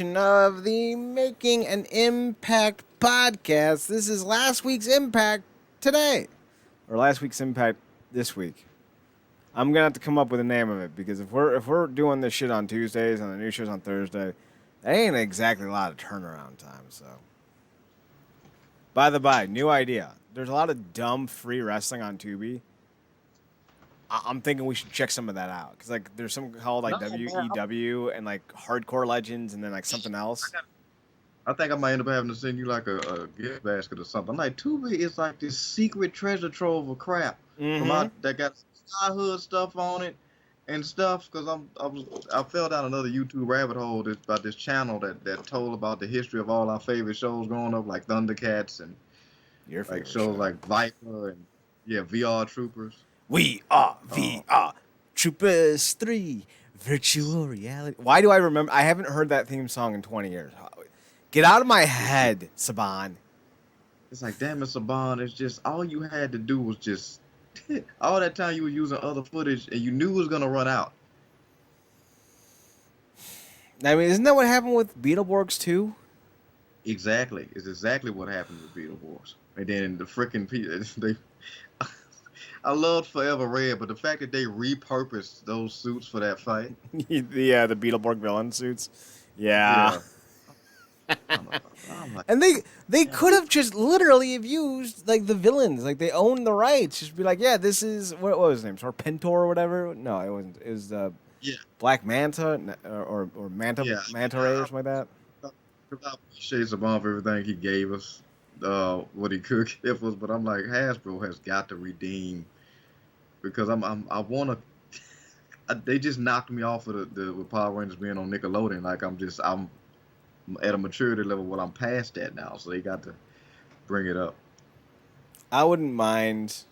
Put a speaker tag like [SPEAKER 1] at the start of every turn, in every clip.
[SPEAKER 1] Of the Making an Impact podcast. This is last week's impact today, or last week's impact this week. I'm gonna have to come up with a name of it because if we're doing this shit on Tuesdays and the new show's on Thursday, that ain't exactly a lot of turnaround time. So, by the by, new idea. There's a lot of dumb free wrestling on Tubi. I'm thinking we should check some of that out because like there's some called like
[SPEAKER 2] No, man.
[SPEAKER 1] WEW and like Hardcore Legends and then like something
[SPEAKER 2] I,
[SPEAKER 1] else.
[SPEAKER 2] got, I think I might end up having to send you like a gift basket or something. I'm like, Tubi is like this secret treasure trove of crap from
[SPEAKER 1] Mm-hmm.
[SPEAKER 2] out that got childhood stuff on it and stuff. Because I fell down another YouTube rabbit hole about this channel that told about the history of all our favorite shows growing up, like Thundercats and
[SPEAKER 1] Your
[SPEAKER 2] like
[SPEAKER 1] favorite
[SPEAKER 2] shows
[SPEAKER 1] show.
[SPEAKER 2] like Viper and yeah, VR Troopers.
[SPEAKER 1] We are
[SPEAKER 2] Um,
[SPEAKER 1] VR Troopers 3 Virtual Reality. Why do I remember? I haven't heard that theme song in 20 years. Get out of my head, Saban.
[SPEAKER 2] it's like, damn it, Saban, it's just all you had to do was just all that time you were using other footage and you knew it was gonna run out.
[SPEAKER 1] I mean, isn't that what happened with Beetleborgs too?
[SPEAKER 2] Exactly. It's exactly what happened with Beetle Wars. And then the freaking they I loved Forever Red, but the fact that they repurposed those suits for that fight,
[SPEAKER 1] The Beetleborg villain suits. Yeah.
[SPEAKER 2] yeah. I'm like, I'm like,
[SPEAKER 1] And they
[SPEAKER 2] damn.
[SPEAKER 1] could have just literally have used like the villains, like they own the rights. Just be like, yeah, this is what was his name, Serpentor or whatever. No, it wasn't. It was
[SPEAKER 2] Yeah,
[SPEAKER 1] Black Manta or
[SPEAKER 2] yeah.
[SPEAKER 1] Manta Ray or something like that.
[SPEAKER 2] I appreciate Saban for everything he gave us, what he could give us, but I'm like, Hasbro has got to redeem because I wanna. They just knocked me off of the with Power Rangers being on Nickelodeon. Like I'm at a maturity level where I'm past that now, so they got to bring it up.
[SPEAKER 1] I wouldn't mind.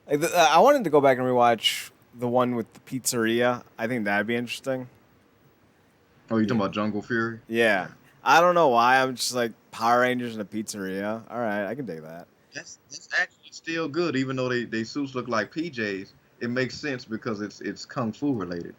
[SPEAKER 1] Like I wanted to go back and rewatch the one with the pizzeria. I think that'd be interesting.
[SPEAKER 2] Oh, you
[SPEAKER 1] Yeah.
[SPEAKER 2] talking about Jungle Fury?
[SPEAKER 1] Yeah.
[SPEAKER 2] Yeah.
[SPEAKER 1] I don't know why. I'm just like Power Rangers in a pizzeria. All right, I can dig that.
[SPEAKER 2] That's actually still good, even though they suits look like PJs. It makes sense because it's kung fu related.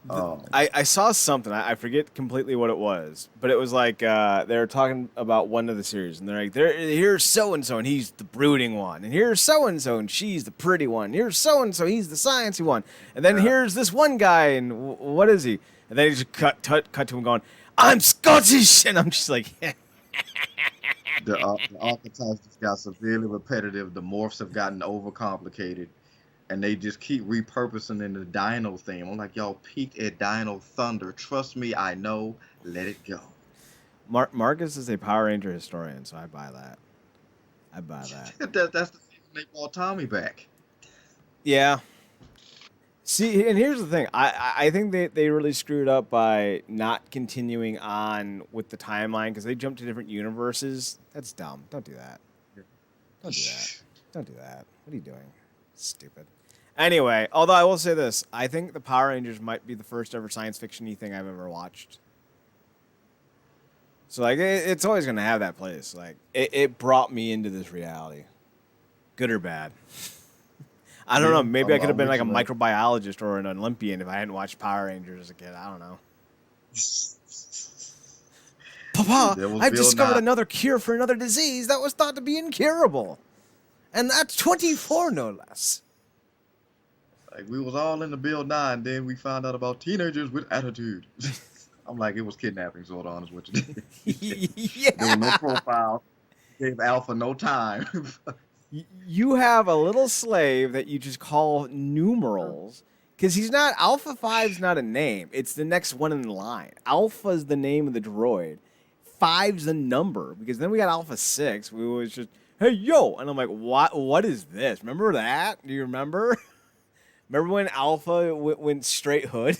[SPEAKER 2] Um,
[SPEAKER 1] I saw something. I forget completely what it was, but it was like they were talking about one of the series, and they're like, here's so and so, and he's the brooding one, and here's so and so, and she's the pretty one. Here's so and so, he's the sciencey one, and then
[SPEAKER 2] yeah.
[SPEAKER 1] here's this one guy, and what is he? And then he just cut to him going, "I'm Scottish," and I'm just like,
[SPEAKER 2] The archetypes just got severely repetitive. The morphs have gotten overcomplicated, and they just keep repurposing in the Dino theme. I'm like, y'all peaked at Dino Thunder. Trust me, I know. Let it go.
[SPEAKER 1] Marcus is a Power Ranger historian, so I buy that. I buy that.
[SPEAKER 2] That's the season they brought Tommy back.
[SPEAKER 1] Yeah. See, and here's the thing. I think they really screwed up by not continuing on with the timeline because they jumped to different universes. That's dumb. Don't do that. Don't do that. Don't do that. What are you doing? Stupid. Anyway, although I will say this, I think the Power Rangers might be the first ever science fiction-y thing I've ever watched. So like, it's always gonna have that place. Like, it brought me into this reality, good or bad. I don't know.
[SPEAKER 2] Yeah,
[SPEAKER 1] Maybe I could have
[SPEAKER 2] I'm
[SPEAKER 1] been
[SPEAKER 2] with
[SPEAKER 1] like a
[SPEAKER 2] you, man.
[SPEAKER 1] microbiologist or an Olympian if I hadn't watched Power Rangers as a kid. I don't know. Papa,
[SPEAKER 2] There was
[SPEAKER 1] I've
[SPEAKER 2] Bill
[SPEAKER 1] discovered
[SPEAKER 2] Nye.
[SPEAKER 1] another cure for another disease that was thought to be incurable. And that's 24, no less.
[SPEAKER 2] Like we was all in the Bill Nye, and then we found out about teenagers with attitude. I'm like, it was kidnapping, sort of, is what you did. There was no
[SPEAKER 1] Yeah.
[SPEAKER 2] profile. Gave Alpha no time.
[SPEAKER 1] You have a little slave that you just call numerals. Because he's not, Alpha 5's not a name. It's the next one in line. Alpha's the name of the droid. Five's the number. Because then we got Alpha 6. We was just, hey, yo. And I'm like, what is this? Remember that? Do you remember? Remember when Alpha went straight hood?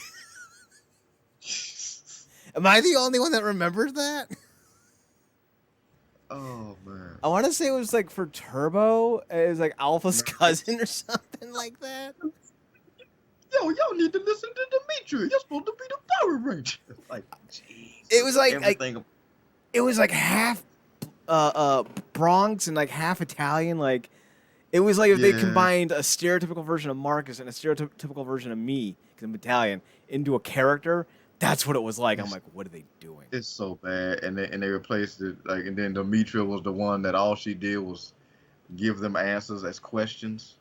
[SPEAKER 1] Am I the only one that remembers that?
[SPEAKER 2] Oh man.
[SPEAKER 1] I want to say it was like for Turbo. It was like Alpha's
[SPEAKER 2] No.
[SPEAKER 1] cousin or something like that.
[SPEAKER 2] Yo, y'all need to listen to Dimitri. You're supposed to be the Power Ranger. Like,
[SPEAKER 1] It
[SPEAKER 2] Jesus,
[SPEAKER 1] was like
[SPEAKER 2] everything.
[SPEAKER 1] it was like half Bronx and like half Italian. Like it was like if they
[SPEAKER 2] Yeah,
[SPEAKER 1] combined a stereotypical version of Marcus and a stereotypical version of me, because I'm Italian, into a character. That's what it was like. I'm
[SPEAKER 2] It's
[SPEAKER 1] like, what are they doing?
[SPEAKER 2] it's so bad, and they replaced it like, and then Demetria was the one that all she did was give them answers as questions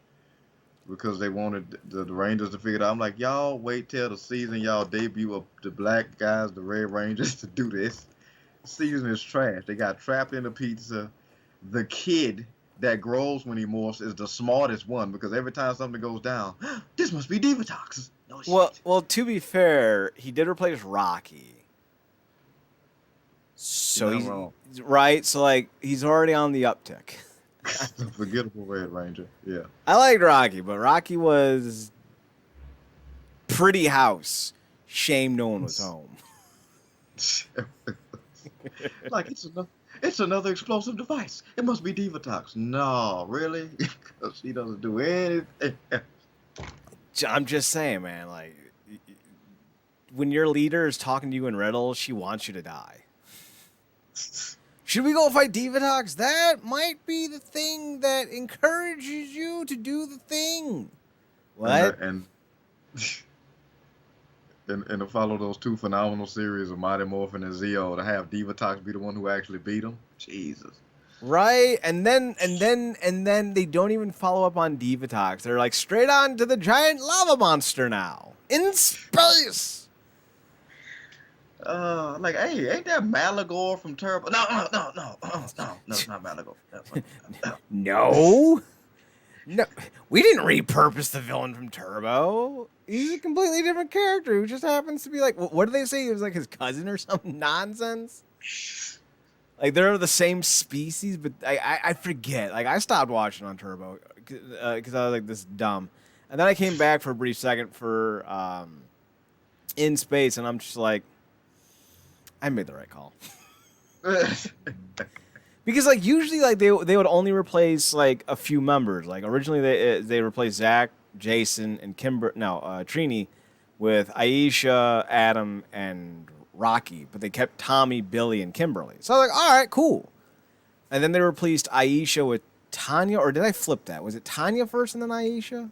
[SPEAKER 2] because they wanted the Rangers to figure it out. I'm like, y'all wait till the season y'all debut of the black guys, the Red Rangers, to do this. The season is trash. They got trapped in the pizza. The kid that grows when he morphs is the smartest one because every time something goes down, this must be Divatox. No shit.
[SPEAKER 1] Well, to be fair, he did replace Rocky.
[SPEAKER 2] You're
[SPEAKER 1] So
[SPEAKER 2] not
[SPEAKER 1] he's
[SPEAKER 2] wrong.
[SPEAKER 1] right. So like he's already on the uptick.
[SPEAKER 2] The forgettable Red Ranger. Yeah.
[SPEAKER 1] I liked Rocky, but Rocky was pretty house. Shame no one was home.
[SPEAKER 2] Like it's another explosive device. It must be Divatox. No, really? Because she doesn't do anything.
[SPEAKER 1] I'm just saying, man. Like when your leader is talking to you in riddles, she wants you to die. Should we go fight Divatox? That might be the thing that encourages you to do the thing. What?
[SPEAKER 2] And to follow those two phenomenal series of Mighty Morphin and Zeo, to have Divatox be the one who actually beat him, Jesus.
[SPEAKER 1] Right? And then they don't even follow up on Divatox. They're like straight on to the giant lava monster now. In space.
[SPEAKER 2] Like, hey, ain't that Malagor from Turbo? No, it's not Malagor.
[SPEAKER 1] No. No, we didn't repurpose the villain from Turbo. He's a completely different character who just happens to be like, what do they say? He was like his cousin or some nonsense. Like they're the same species, but I forget. Like I stopped watching on Turbo because I was like, this is dumb. And then I came back for a brief second for In Space, and I'm just like, I made the right call. Because like usually like they would only replace like a few members. Like originally they replaced Zach, Jason, and Trini with Aisha, Adam, and Rocky, but they kept Tommy, Billy, and Kimberly. So I was like, all right, cool. And then they replaced Aisha with Tanya, or did I flip that? Was it Tanya first and then Aisha?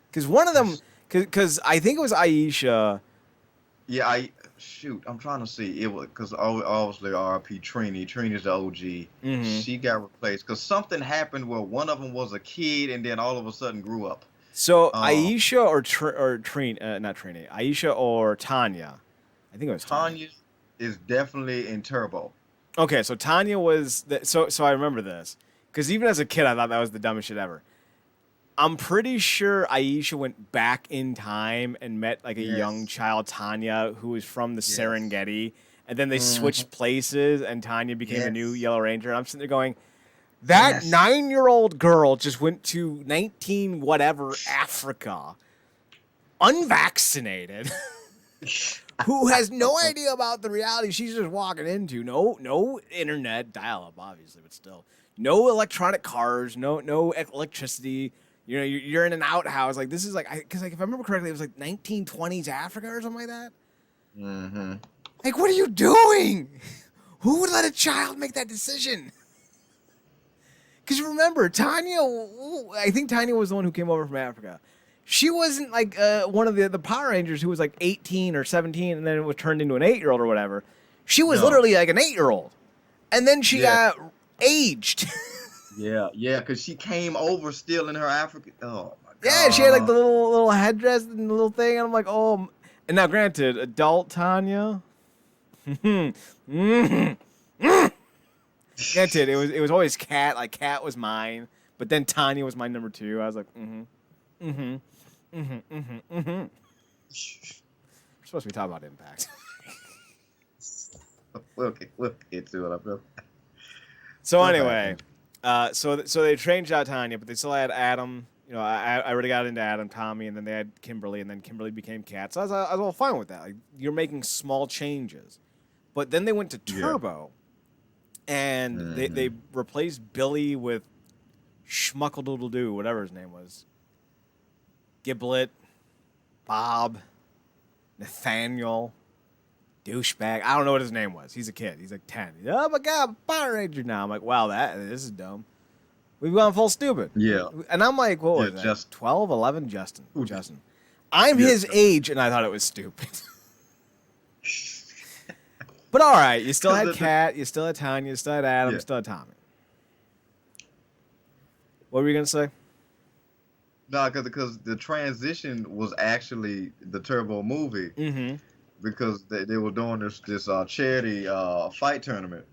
[SPEAKER 1] Because one of them, because I think it was Aisha.
[SPEAKER 2] Yeah, I'm trying to see. It was because obviously RP Trini. Trini's the OG.
[SPEAKER 1] Mm-hmm.
[SPEAKER 2] She got replaced because something happened where one of them was a kid and then all of a sudden grew up.
[SPEAKER 1] So Aisha or Trini, not Trini. Aisha or Tanya. I think it was
[SPEAKER 2] Tanya is definitely in Turbo.
[SPEAKER 1] Okay, so Tanya was so I remember this because even as a kid I thought that was the dumbest shit ever. I'm pretty sure Aisha went back in time and met like a young child, Tanya, who was from the Serengeti, and then they switched places, and Tanya became the new Yellow Ranger. And I'm sitting there going, that 9-year-old girl just went to 19 whatever Africa, unvaccinated, who has no idea about the reality she's just walking into. No internet dial-up, obviously, but still, no electronic cars, no electricity. You know, you're in an outhouse. Like, this is like, because like, if I remember correctly, it was like 1920s Africa or something like that.
[SPEAKER 2] Mm-hmm.
[SPEAKER 1] Like, what are you doing? Who would let a child make that decision? Because you remember, Tanya, I think Tanya was the one who came over from Africa. She wasn't like one of the Power Rangers who was like 18 or 17 and then it was turned into an 8-year-old or whatever. She was literally like an 8-year-old. And then she got aged.
[SPEAKER 2] Yeah, because she came over still in her African. Oh my god.
[SPEAKER 1] Yeah, she had like the little headdress and the little thing, and I'm like, oh. And now, granted, adult Tanya. Granted, it was always Cat. Like Cat was mine, but then Tanya was my number 2. I was like, We're supposed to be talking about Impact.
[SPEAKER 2] We'll get to it. I feel.
[SPEAKER 1] So anyway. So they changed out Tanya, but they still had Adam. You know, I already got into Adam, Tommy, and then they had Kimberly, and then Kimberly became Cat. So I was all fine with that. Like, you're making small changes. But then they went to Turbo, and they replaced Billy with Schmuckle-Doodle-Doo, whatever his name was. Giblet, Bob, Nathaniel, Douchebag. I don't know what his name was. He's a kid. He's like 10. Oh my god, Power Ranger now. I'm like, wow, this is dumb. We've gone full stupid.
[SPEAKER 2] Yeah.
[SPEAKER 1] And I'm like, what was that?
[SPEAKER 2] Justin.
[SPEAKER 1] 12, 11? Justin. I'm
[SPEAKER 2] Yeah.
[SPEAKER 1] his age, and I thought it was stupid. But all right, you still had Kat, you still had Tanya, you still had Adam,
[SPEAKER 2] Yeah.
[SPEAKER 1] you still had Tommy. What were you gonna say?
[SPEAKER 2] No, because the transition was actually the Turbo movie
[SPEAKER 1] Mm-hmm.
[SPEAKER 2] because they were doing this charity fight tournament,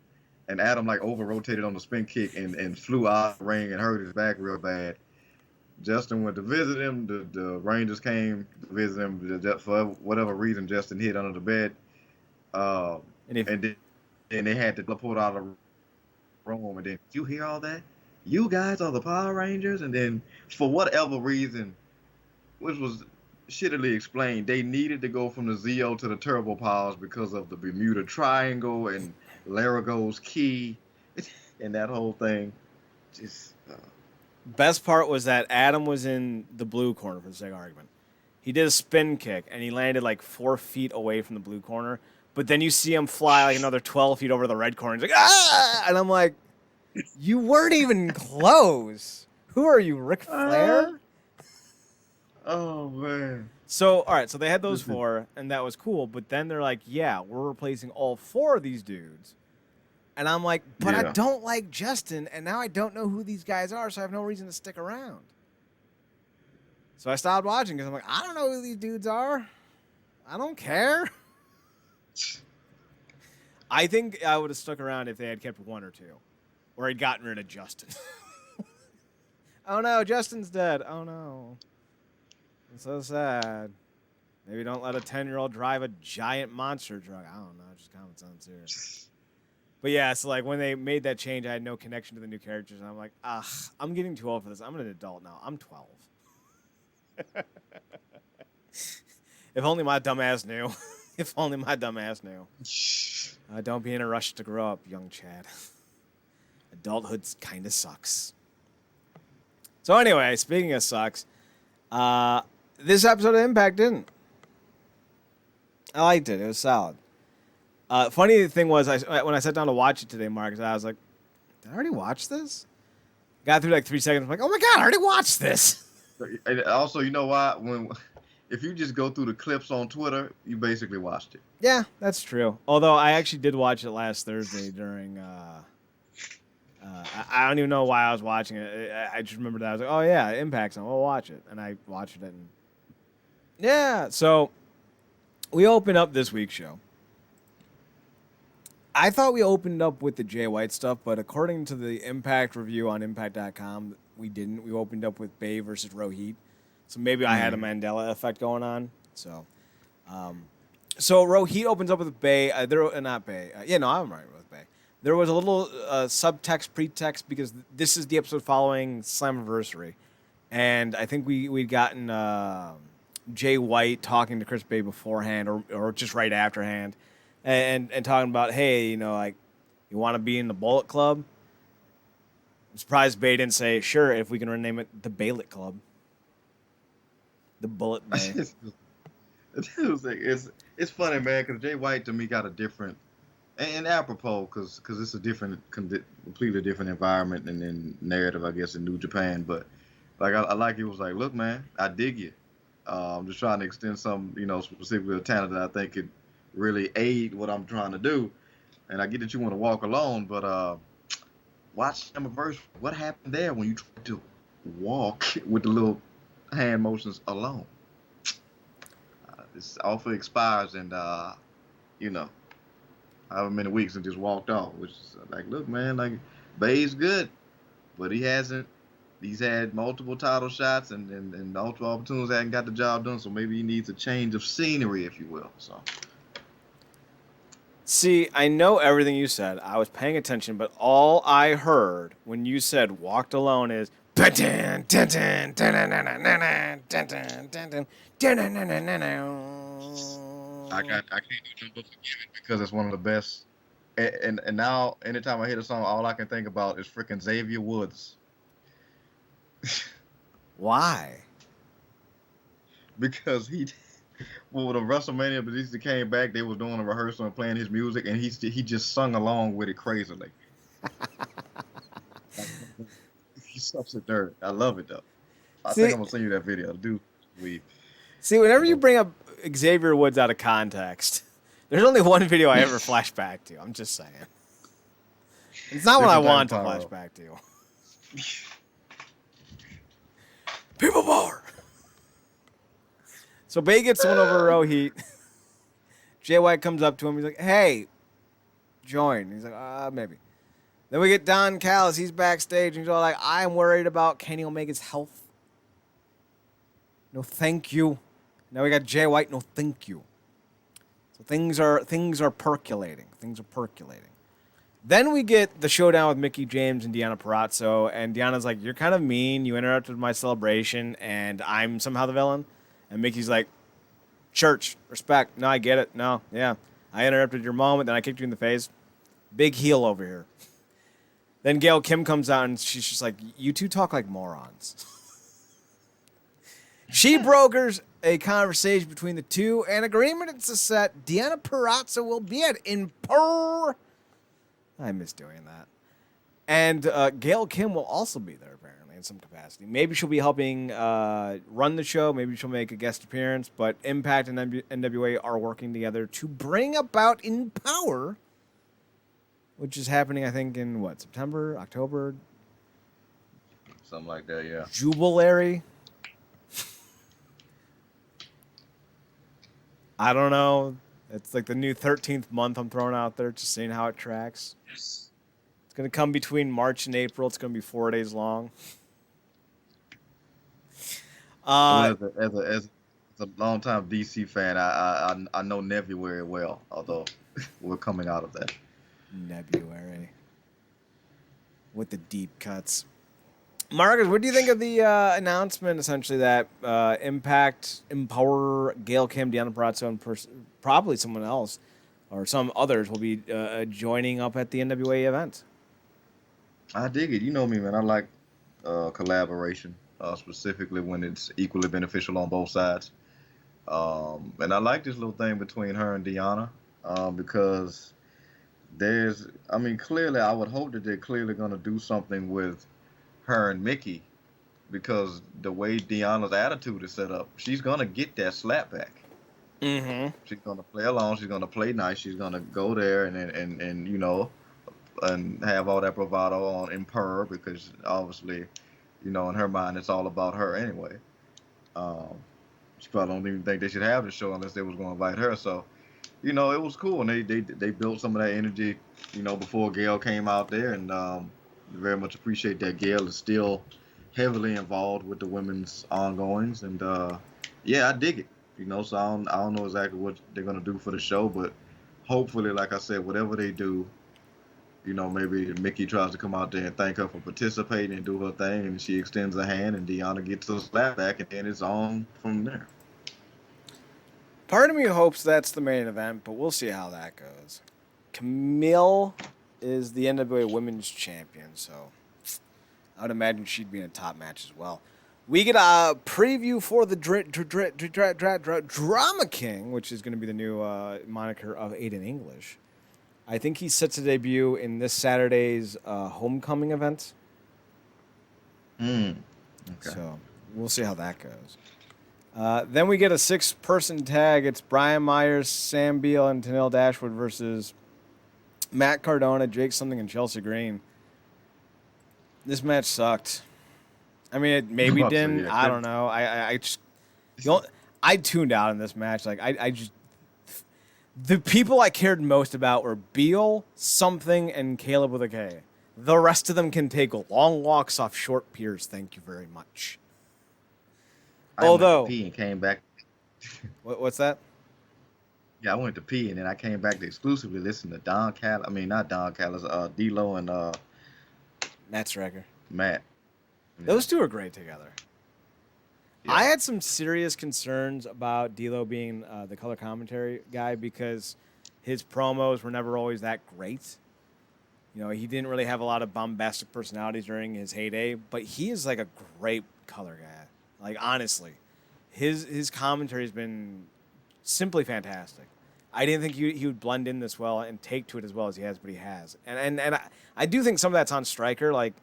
[SPEAKER 2] and Adam like over rotated on the spin kick and flew out of the ring and hurt his back real bad. Justin went to visit him. The Rangers came to visit him for whatever reason. Justin hid under the bed, uh, and then they had to teleport out of the room. And then you hear all that? You guys are the Power Rangers, and then for whatever reason, which was shittily explained, they needed to go from the Zeo to the Turbo Powers because of the Bermuda Triangle and Larago's key, and that whole thing. Just
[SPEAKER 1] Best part was that Adam was in the blue corner for the sake of argument. He did a spin kick and he landed like 4 feet away from the blue corner. But then you see him fly like another 12 feet over the red corner. He's like, ah! And I'm like, you weren't even close. Who are you, Ric Flair?
[SPEAKER 2] oh man.
[SPEAKER 1] So, all right, so they had those 4, and that was cool. But then they're like, yeah, we're replacing all 4 of these dudes. And I'm like, but I don't like Justin, and now I don't know who these guys are, so I have no reason to stick around. So I stopped watching because I'm like, I don't know who these dudes are. I don't care. I think I would have stuck around if they had kept 1 or 2, or had gotten rid of Justin. Oh no, Justin's dead. Oh no. It's so sad. Maybe don't let a 10-year-old drive a giant monster truck. I don't know, just common sense here. But yeah, so like when they made that change, I had no connection to the new characters, and I'm like, I'm getting too old for this. I'm an adult now. I'm 12. If only my dumbass knew. If only my dumbass knew. Don't be in a rush to grow up, young Chad. Adulthood kind of sucks. So anyway, speaking of sucks, this episode of Impact didn't. I liked it. It was solid. Funny thing was, when I sat down to watch it today, Marcus, I was like, did I already watch this? Got through like 3 seconds. I'm like, oh my God, I already watched this.
[SPEAKER 2] And also, you know why? If you just go through the clips on Twitter, you basically watched it.
[SPEAKER 1] Yeah, that's true. Although I actually did watch it last Thursday during. I don't even know why I was watching it. I just remember that I was like, oh yeah, Impact's on. We'll watch it, and I watched it. And yeah, so we opened up this week's show. I thought we opened up with the Jay White stuff, but according to the Impact review on Impact.com, we didn't. We opened up with Bey versus Rohit. So maybe I had a Mandela effect going on. So Rohit opens up with Bey. Not Bey. I'm right with Bey. There was a little subtext, pretext, because this is the episode following Slammiversary. And I think we'd gotten Jay White talking to Chris Bey beforehand or just right afterhand. And talking about, hey, you want to be in the BEYllet Club? I'm surprised Bey didn't say, sure, if we can rename it the BEYllet Club. The Bullet Bay.
[SPEAKER 2] It's funny, man, because Jay White to me got a different, and apropos, because it's a completely different environment and narrative, I guess, in New Japan. But like I like he was like, look, man, I dig you. I'm just trying to extend some, specifically a talent that I think could really aid what I'm trying to do. And I get that you want to walk alone, but watch Slammiversary. What happened there when you tried to walk with the little hand motions alone? This offer expires and however many weeks and just walked off, which is like, look, man, like Bey's good, but he's had multiple title shots and multiple opportunities, hadn't got the job done, so maybe he needs a change of scenery, if you will. So
[SPEAKER 1] see, I know everything you said. I was paying attention, but all I heard when you said walked alone is I can't do
[SPEAKER 2] nothing but forgive it because it's one of the best. And now, anytime I hear the song, all I can think about is freaking Xavier Woods.
[SPEAKER 1] Why?
[SPEAKER 2] Because when the WrestleMania Batista came back, they was doing a rehearsal and playing his music, and he just sung along with it crazily. He sucks at dirt. I love it though. I think I'm gonna send you that video, dude.
[SPEAKER 1] See, whenever you bring up Xavier Woods out of context, there's only one video I ever flash back to. I'm just saying. It's not what I
[SPEAKER 2] Different type
[SPEAKER 1] want
[SPEAKER 2] of
[SPEAKER 1] to flash
[SPEAKER 2] pyro.
[SPEAKER 1] back to. People power. So Bay gets one over row heat. Jay White comes up to him. He's like, "Hey, join." He's like, "Maybe." Then we get Don Callis. He's backstage, and he's all like, "I'm worried about Kenny Omega's health. No, thank you." Now we got Jay White. No, thank you. So things are percolating. Things are percolating. Then we get the showdown with Mickie James and Deonna Purrazzo, and Deanna's like, "You're kind of mean. You interrupted my celebration, and I'm somehow the villain." And Mickey's like, "Church, respect. No, I get it. No, yeah. I interrupted your moment, then I kicked you in the face. Big heel over here." Then Gail Kim comes out, and she's just like, "You two talk like morons." She brokers a conversation between the two, and agreement is set. Deonna Purrazzo will be at Imper. I miss doing that. And Gail Kim will also be there, apparently, in some capacity. Maybe she'll be helping run the show. Maybe she'll make a guest appearance. But Impact and NWA are working together to bring about Empower, which is happening, I think, in, September, October?
[SPEAKER 2] Something like that, yeah.
[SPEAKER 1] Jubilary? I don't know. It's like the new 13th month I'm throwing out there, just seeing how it tracks. It's going to come between March and April. It's going to be 4 days long.
[SPEAKER 2] Well, as a longtime DC fan, I know Nebby very well, although we're coming out of that.
[SPEAKER 1] Nebuary. With the deep cuts. Marcus, what do you think of the announcement, essentially, that Impact, Empower, Gail Kim, Deonna Purrazzo, and probably someone else, or some others, will be joining up at the NWA event?
[SPEAKER 2] I dig it. You know me, man. I like collaboration, specifically when it's equally beneficial on both sides. And I like this little thing between her and Deonna because clearly, I would hope that they're clearly going to do something with her and Mickie, because the way Deanna's attitude is set up, she's gonna get that slap back.
[SPEAKER 1] Mm-hmm.
[SPEAKER 2] She's gonna play along. She's gonna play nice. She's gonna go there and and have all that bravado on in her, because obviously, in her mind, it's all about her anyway. Um, she probably don't even think they should have the show unless they was gonna invite her. So, it was cool, and they built some of that energy, before Gail came out there, and very much appreciate that Gail is still heavily involved with the women's ongoings, and yeah, I dig it. So I don't know exactly what they're gonna do for the show, but hopefully, like I said, whatever they do, maybe Mickie tries to come out there and thank her for participating and do her thing, and she extends a hand, and Deonna gets a slap back, and then it's on from there.
[SPEAKER 1] Part of me hopes that's the main event, but we'll see how that goes. Camille is the NWA Women's Champion, so I would imagine she'd be in a top match as well. We get a preview for the Drama King, which is going to be the new moniker of Aiden English. I think he's set to debut in this Saturday's Homecoming event.
[SPEAKER 2] Okay.
[SPEAKER 1] So we'll see how that goes. Then we get a 6-person tag. It's Brian Myers, Sam Beal, and Tenille Dashwood versus Matt Cardona, Jake Something, and Chelsea Green. This match sucked. I mean, it maybe didn't. I don't know. I just, I tuned out in this match. Like I just, the people I cared most about were Beal, Something, and Caleb with a K. The rest of them can take long walks off short piers. Thank you very much. Although,
[SPEAKER 2] went to pee and came back.
[SPEAKER 1] What's that?
[SPEAKER 2] Yeah, I went to pee and then I came back to exclusively listen to Don Callis. I mean, not Don Callis, D-Lo and
[SPEAKER 1] Matt Striker.
[SPEAKER 2] Matt. Yeah.
[SPEAKER 1] Those two are great together.
[SPEAKER 2] Yeah.
[SPEAKER 1] I had some serious concerns about D-Lo being the color commentary guy because his promos were never always that great. He didn't really have a lot of bombastic personalities during his heyday, but he is like a great color guy. Like, honestly, his commentary has been simply fantastic. I didn't think he would blend in this well and take to it as well as he has, but he has. And I do think some of that's on Stryker. Like,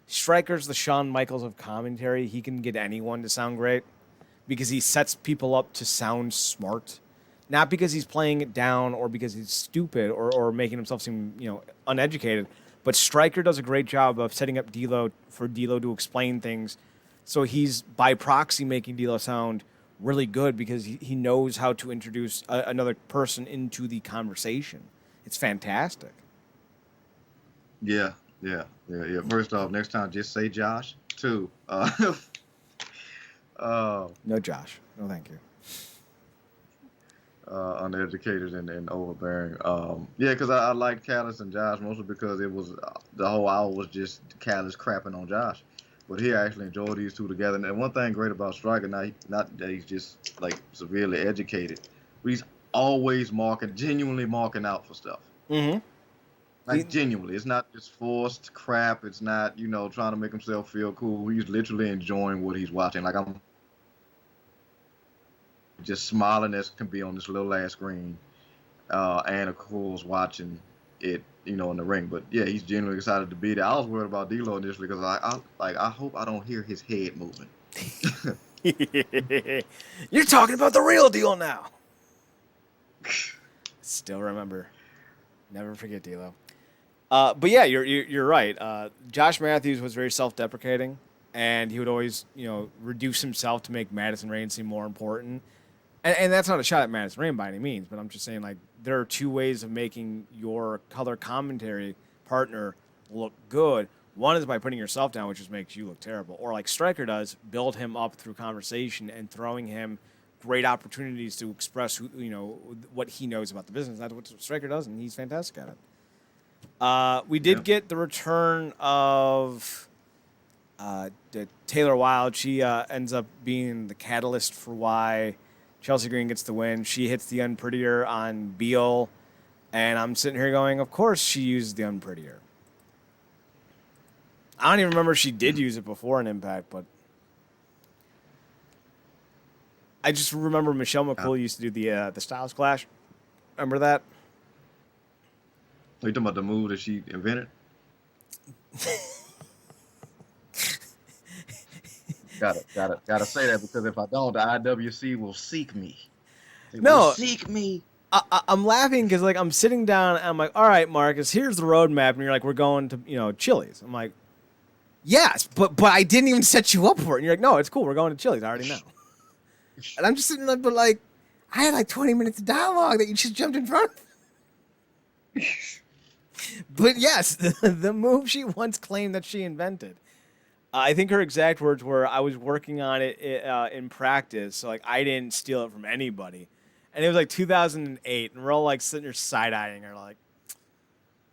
[SPEAKER 1] Stryker's the Shawn Michaels of commentary. He can get anyone to sound great. because he sets people up to sound smart, not because he's playing it down or because he's stupid or making himself seem uneducated. But Stryker does a great job of setting up D'Lo for D'Lo to explain things, so he's by proxy making D'Lo sound really good because he knows how to introduce another person into the conversation. It's fantastic.
[SPEAKER 2] Yeah, yeah, yeah, yeah. First off, next time just say Josh. Two, uh,
[SPEAKER 1] No, Josh. No, thank you.
[SPEAKER 2] uneducated and overbearing. Yeah, because I liked Callis and Josh mostly because it was the whole hour was just Callis crapping on Josh, but he actually enjoyed these two together. And one thing great about Striker, not that he's just like severely educated, but he's always genuinely marking out for stuff.
[SPEAKER 1] Mm-hmm.
[SPEAKER 2] Like genuinely, it's not just forced crap. It's not trying to make himself feel cool. He's literally enjoying what he's watching. Like I'm just smiling as can be on this little ass screen, and of course watching it, in the ring. But yeah, he's genuinely excited to be there. I was worried about D'Lo initially because I hope I don't hear his head moving.
[SPEAKER 1] You're talking about the real deal now. Still remember, never forget D'Lo. But yeah, you're right. Josh Matthews was very self-deprecating, and he would always reduce himself to make Madison Rayne seem more important. And that's not a shot at Madison Rayne by any means, but I'm just saying, like, there are two ways of making your color commentary partner look good. One is by putting yourself down, which just makes you look terrible. Or like Stryker does, build him up through conversation and throwing him great opportunities to express what he knows about the business. That's what Stryker does, and he's fantastic at it. We did get the return of Taylor Wilde. She ends up being the catalyst for why Chelsea Green gets the win. She hits the Unprettier on Beal, and I'm sitting here going, of course she used the Unprettier. I don't even remember if she did use it before an Impact, but I just remember Michelle McCool used to do the Styles Clash. Remember that?
[SPEAKER 2] Are you talking about the move that she invented? Gotta say that because if I don't, the IWC will seek me. They will seek me.
[SPEAKER 1] I'm laughing because like I'm sitting down and I'm like, all right, Marcus, here's the roadmap, and you're like, we're going to Chili's. I'm like, yes, but I didn't even set you up for it. And you're like, no, it's cool, we're going to Chili's. I already know. And I'm just sitting there, but like, I had like 20 minutes of dialogue that you just jumped in front of. But yes, the move she once claimed that she invented. I think her exact words were, "I was working on it in practice, so like I didn't steal it from anybody." And it was like 2008, and we're all like sitting there side eyeing her, like,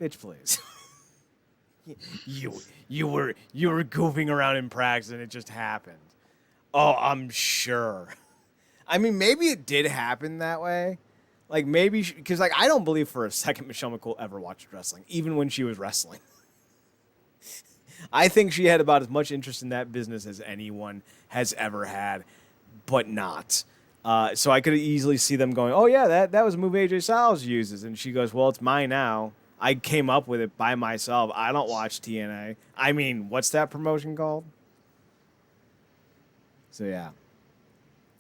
[SPEAKER 1] "Bitch, please." you were goofing around in practice, and it just happened. Oh, I'm sure. I mean, maybe it did happen that way. Like maybe because like I don't believe for a second Michelle McCool ever watched wrestling, even when she was wrestling. I think she had about as much interest in that business as anyone has ever had, but not. So I could easily see them going, "Oh yeah, that was a move AJ Styles uses," and she goes, "Well, it's mine now. I came up with it by myself. I don't watch TNA. I mean, what's that promotion called?" So yeah.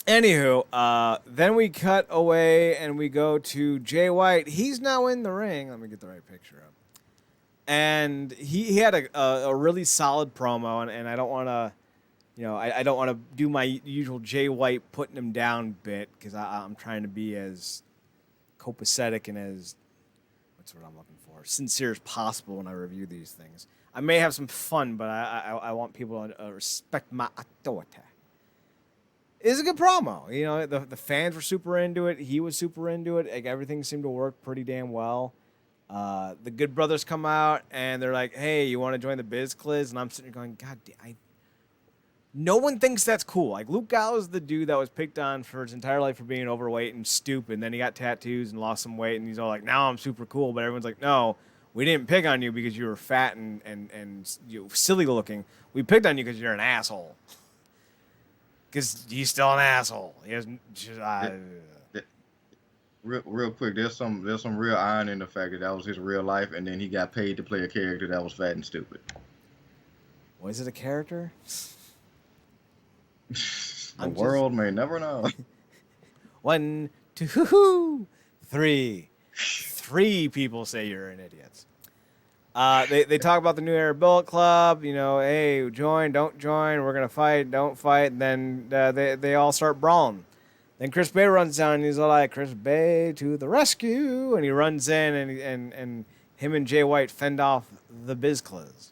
[SPEAKER 1] Anywho, then we cut away and we go to Jay White. He's now in the ring. Let me get the right picture up. And he had a really solid promo, and I don't want to, I don't want to do my usual Jay White putting him down bit because I'm trying to be as copacetic and as, what's what I'm looking for, sincere as possible when I review these things. I may have some fun, but I want people to respect my authority. It was a good promo. The fans were super into it. He was super into it. Like, everything seemed to work pretty damn well. The Good Brothers come out, and they're like, "Hey, you want to join the Biz Cliz?" And I'm sitting there going, God damn, no one thinks that's cool. Like, Luke Gallows, the dude that was picked on for his entire life for being overweight and stupid, and then he got tattoos and lost some weight, and he's all like, now I'm super cool. But everyone's like, no, we didn't pick on you because you were fat and silly looking. We picked on you because you're an asshole. Because he's still an asshole. He hasn't.
[SPEAKER 2] Real quick, there's some real iron in the fact that was his real life, and then he got paid to play a character that was fat and stupid.
[SPEAKER 1] Was it a character?
[SPEAKER 2] The world may never know.
[SPEAKER 1] 1, 2, 3. 3 people say you're an idiot. They talk about the new era BEYllet Club. You know, hey, join, don't join. We're gonna fight, don't fight. And then they all start brawling. Then Chris Bay runs down and he's all like, "Chris Bay to the rescue!" And he runs in and him and Jay White fend off the BEYllet.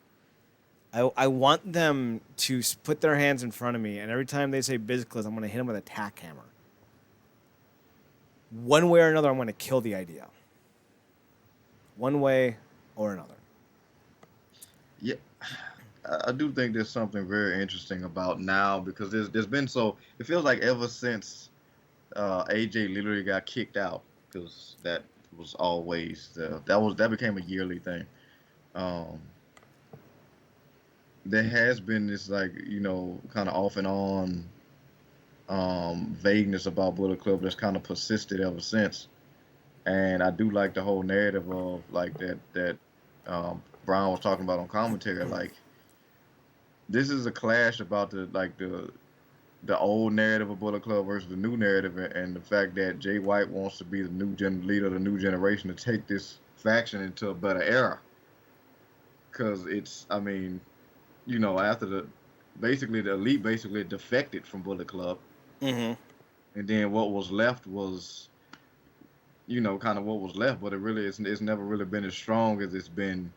[SPEAKER 1] I want them to put their hands in front of me, and every time they say BEYllet, I'm gonna hit them with a tack hammer. One way or another, I'm gonna kill the idea. One way or another.
[SPEAKER 2] Yeah, I do think there's something very interesting about now because there's been so it feels like ever since AJ literally got kicked out because that was always that became a yearly thing. Um, there has been this like kind of off and on vagueness about Bullet Club that's kind of persisted ever since, and I do like the whole narrative of like that Brown was talking about on commentary like this is a clash about the old narrative of Bullet Club versus the new narrative, and the fact that Jay White wants to be the leader of the new generation to take this faction into a better era. Because it's, I mean, after basically the elite basically defected from Bullet Club,
[SPEAKER 1] Mm-hmm.
[SPEAKER 2] and then what was left was, kind of what was left, but it's never really been as strong as it's been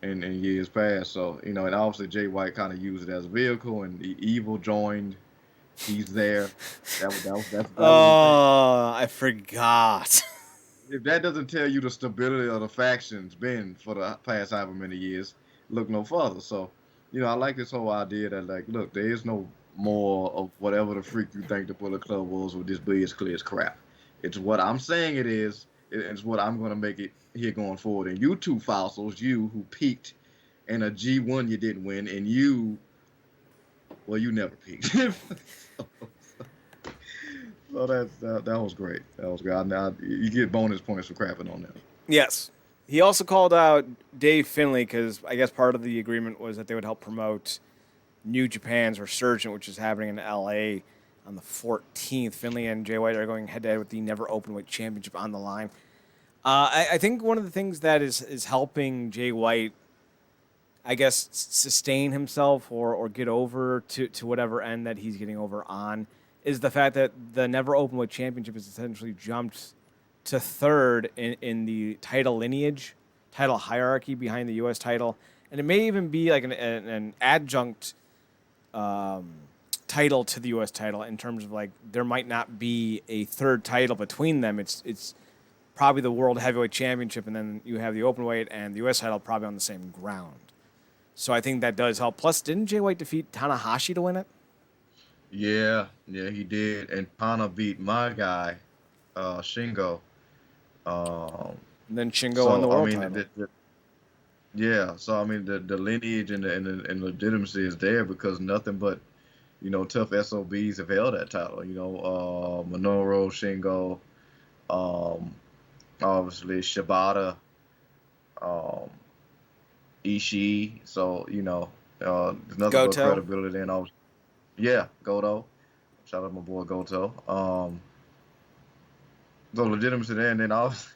[SPEAKER 2] in years past. So, and obviously Jay White kind of used it as a vehicle, and Evil joined. He's there. That was his thing.
[SPEAKER 1] Oh, I forgot.
[SPEAKER 2] If that doesn't tell you the stability of the faction's been for the past however many years, look no further. So, I like this whole idea that like, look, there is no more of whatever the freak you think the Bullet Club was with this BEYllet as crap. It's what I'm saying it is. It's what I'm gonna make it here going forward. And you two fossils, you who peaked in a G1 you didn't win, and well, you never peaked. So that was great. That was great. Now you get bonus points for crapping on that.
[SPEAKER 1] Yes. He also called out Dave Finlay because I guess part of the agreement was that they would help promote New Japan's Resurgent, which is happening in LA on the 14th. Finlay and Jay White are going head to head with the Never Openweight Championship on the line. I think one of the things that is helping Jay White, I guess, sustain himself or get over to whatever end that he's getting over on is the fact that the Never Openweight Championship has essentially jumped to third in the title hierarchy behind the U.S. title. And it may even be like an adjunct title to the U.S. title in terms of like there might not be a third title between them. It's probably the World Heavyweight Championship, and then you have the Openweight and the U.S. title probably on the same ground. So I think that does help. Plus, didn't Jay White defeat Tanahashi to win it?
[SPEAKER 2] Yeah, he did. And Pana beat my guy, Shingo.
[SPEAKER 1] And then Shingo won
[SPEAKER 2] So
[SPEAKER 1] the
[SPEAKER 2] I
[SPEAKER 1] world
[SPEAKER 2] mean,
[SPEAKER 1] title.
[SPEAKER 2] yeah. So I mean, the lineage and legitimacy is there because nothing but tough SOBs have held that title. Minoru, Shingo, um, obviously Shibata, um, Ishii. So there's nothing but
[SPEAKER 1] Goto.
[SPEAKER 2] credibility and all. Yeah, Goto. Shout out my boy Goto. So legitimacy there, and then also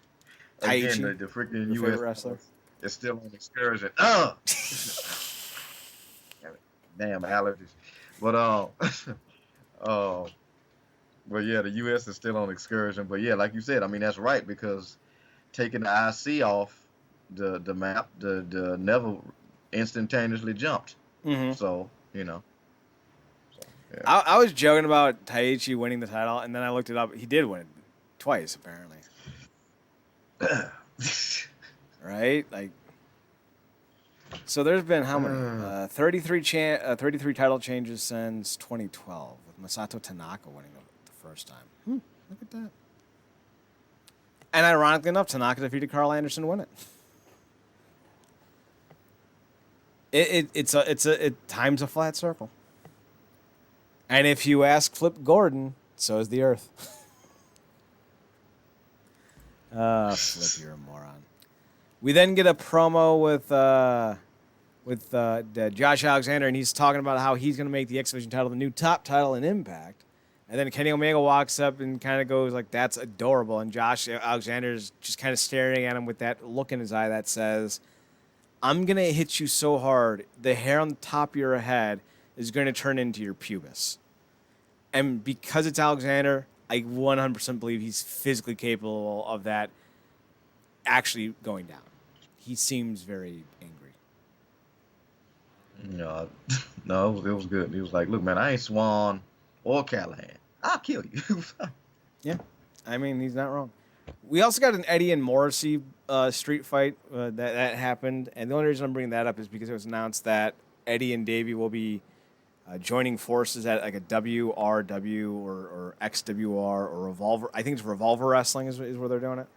[SPEAKER 2] again
[SPEAKER 1] Taichi,
[SPEAKER 2] the freaking
[SPEAKER 1] your
[SPEAKER 2] U.S.
[SPEAKER 1] favorite wrestler.
[SPEAKER 2] is still on excursion. Damn allergies. But uh, but yeah, the U.S. is still on excursion. But yeah, like you said, I mean that's right because taking the IC off the map, the Neville instantaneously jumped.
[SPEAKER 1] Mm-hmm.
[SPEAKER 2] So yeah.
[SPEAKER 1] I was joking about Taichi winning the title, and then I looked it up. He did win it twice, apparently. Right? Like, so there's been how many? 33 title changes since 2012, with Masato Tanaka winning the first time. Look at that. And ironically enough, Tanaka defeated Carl Anderson to win it. It time's a flat circle. And if you ask Flip Gordon, so is the Earth. Flip, you're a moron. We then get a promo with with Josh Alexander, and he's talking about how he's going to make the X Division title the new top title in Impact. And then Kenny Omega walks up and kind of goes like, "That's adorable." And Josh Alexander's just kind of staring at him with that look in his eye that says, "I'm going to hit you so hard, the hair on the top of your head is going to turn into your pubis." And because it's Alexander, I 100% believe he's physically capable of that actually going down. He seems very angry.
[SPEAKER 2] No, no, it was good. He was like, "Look, man, I ain't Swan or Callahan. I'll kill you."
[SPEAKER 1] Yeah, I mean, he's not wrong. We also got an Eddie and Morrissey street fight that happened, and the only reason I'm bringing that up is because it was announced that Eddie and Davey will be joining forces at like a WRW or XWR or Revolver. I think it's Revolver Wrestling is where they're doing it.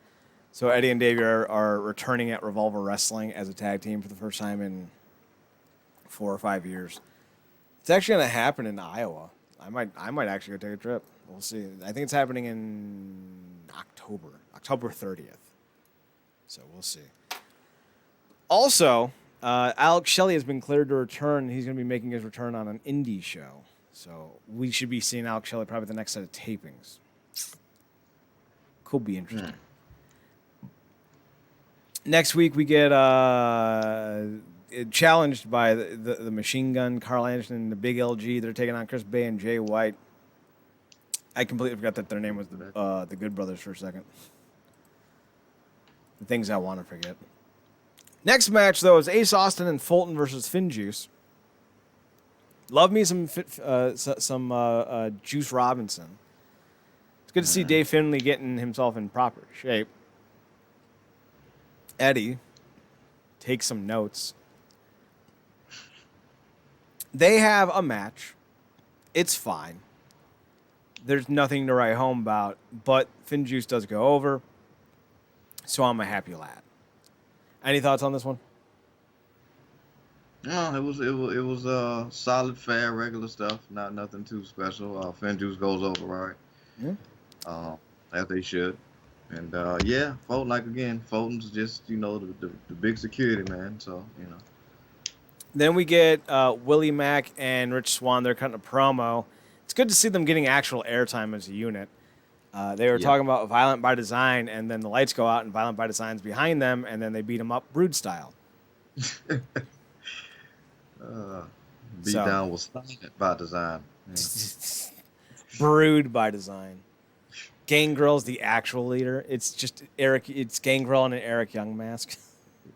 [SPEAKER 1] So Eddie and Davey are returning at Revolver Wrestling as a tag team for the first time in 4 or 5 years. It's actually going to happen in Iowa. I might actually go take a trip. We'll see. I think it's happening in October 30th. So we'll see. Also, Alex Shelley has been cleared to return. He's going to be making his return on an indie show. So we should be seeing Alex Shelley probably the next set of tapings. Could be interesting. Next week we get challenged by the Machine Gun, Carl Anderson, and the Big LG. They're taking on Chris Bay and Jay White. I completely forgot that their name was the Good Brothers for a second. The things I want to forget. Next match, though, is Ace Austin and Fulton versus FinJuice. Love me some Juice Robinson. It's good to see Dave Finlay getting himself in proper shape. Eddie, take some notes. They have a match. It's fine. There's nothing to write home about, but FinJuice does go over, so I'm a happy lad. Any thoughts on this one?
[SPEAKER 2] No, it was solid, fair, regular stuff. Not nothing too special. FinJuice goes over, right?
[SPEAKER 1] Yeah.
[SPEAKER 2] As they should. And yeah, Fulton, like again, Fulton's just the big security man. So
[SPEAKER 1] Then we get Willie Mack and Rich Swann. They're cutting a promo. It's good to see them getting actual airtime as a unit. They were talking about Violent by Design, and then the lights go out, and Violent by Design's behind them, and then they beat them up Brood style.
[SPEAKER 2] Down was Silent by Design.
[SPEAKER 1] Brood by Design. Gangrel's the actual leader. It's just Eric. It's Gangrel and an Eric Young mask.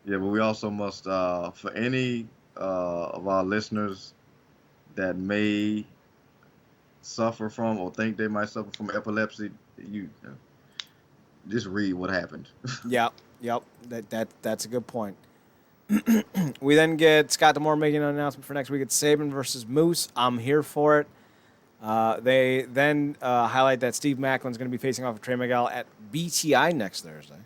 [SPEAKER 2] Yeah, but we also must, for any of our listeners that may suffer from or think they might suffer from epilepsy, you just read what happened.
[SPEAKER 1] Yep. That's a good point. We then get Scott D'Amore making an announcement for next week. It's Sabin versus Moose. I'm here for it. They then highlight that Steve Macklin's going to be facing off with Trey Miguel at BTI next Thursday.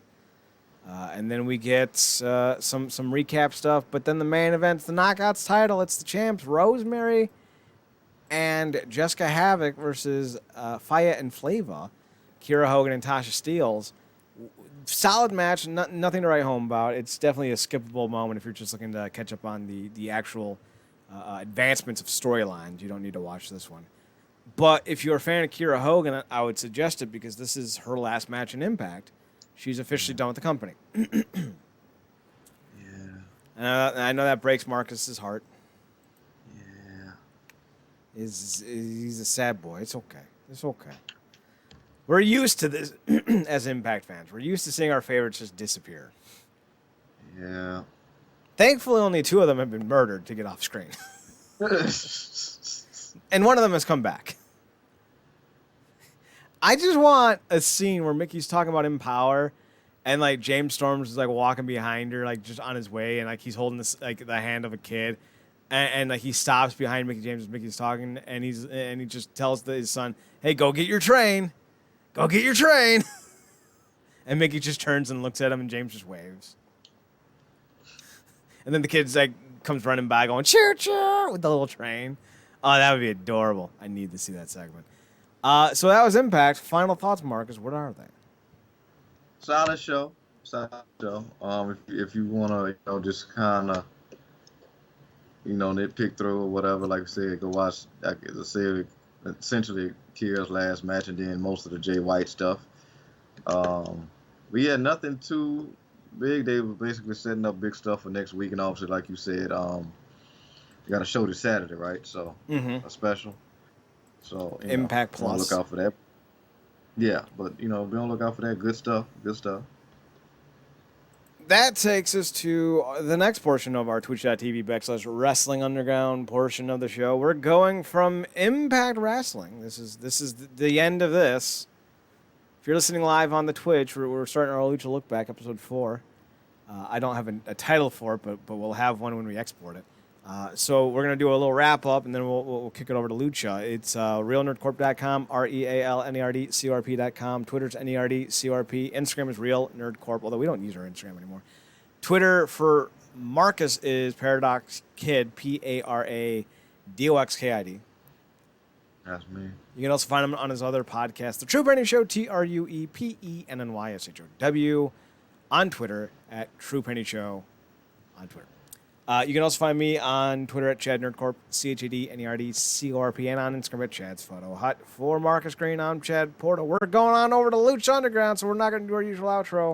[SPEAKER 1] And then we get some recap stuff. But then the main event's the Knockouts title. It's the champs, Rosemary and Jessica Havoc versus Faya and Flava, Kiera Hogan and Tasha Steelz. Solid match, nothing to write home about. It's definitely a skippable moment if you're just looking to catch up on the actual advancements of storylines. You don't need to watch this one. But if you're a fan of Kiera Hogan, I would suggest it because this is her last match in Impact. She's officially done with the company. I know that breaks Marcus's heart.
[SPEAKER 2] Yeah.
[SPEAKER 1] He's a sad boy. It's okay. We're used to this as Impact fans. We're used to seeing our favorites just disappear.
[SPEAKER 2] Yeah.
[SPEAKER 1] Thankfully, only 2 of them have been murdered to get off screen. And one of them has come back. I just want a scene where Mickey's talking about Empower, and like James Storms is like walking behind her, like just on his way, and like he's holding this like the hand of a kid, and like he stops behind Mickey James as Mickey's talking, and he just tells his son, "Hey, go get your train, go get your train," and Mickey just turns and looks at him, and James just waves, and then the kid's like comes running by going choo choo with the little train. Oh, that would be adorable. I need to see that segment. So that was Impact. Final thoughts, Marcus. What are they?
[SPEAKER 2] Solid show. If you want to, just kind of nitpick through or whatever. Like I said, go watch. Like I said, essentially Kiera's last match, and then most of the Jay White stuff. Um, we had nothing too big. They were basically setting up big stuff for next week, and obviously, like you said, you got a show this Saturday, right? So
[SPEAKER 1] Mm-hmm.
[SPEAKER 2] a special. So
[SPEAKER 1] Impact
[SPEAKER 2] be on the
[SPEAKER 1] Plus.
[SPEAKER 2] lookout for that. Yeah, but be on the lookout for that. Good stuff. Good stuff.
[SPEAKER 1] That takes us to the next portion of our twitch.tv / wrestling underground portion of the show. We're going from Impact Wrestling. This is the end of this. If you're listening live on the Twitch, we're starting our Lucha Look Back, episode 4. I don't have a title for it, but we'll have one when we export it. So we're going to do a little wrap-up, and then we'll kick it over to Lucha. It's realnerdcorp.com, REALNERDCORP.com. Twitter's NERDCORP. Instagram is realnerdcorp, although we don't use our Instagram anymore. Twitter for Marcus is Paradox Kid, PARADOXKID.
[SPEAKER 2] That's me.
[SPEAKER 1] You can also find him on his other podcast, The True Penny Show, TRUEPENNYSHOW, on Twitter at True Penny Show on Twitter. You can also find me on Twitter at Chad Nerdcorp, CHADNERDCORP, and on Instagram at Chad's Photo Hut. For Marcus Green, I'm Chad Porter. We're going on over to Lucha Underground, so we're not going to do our usual outro.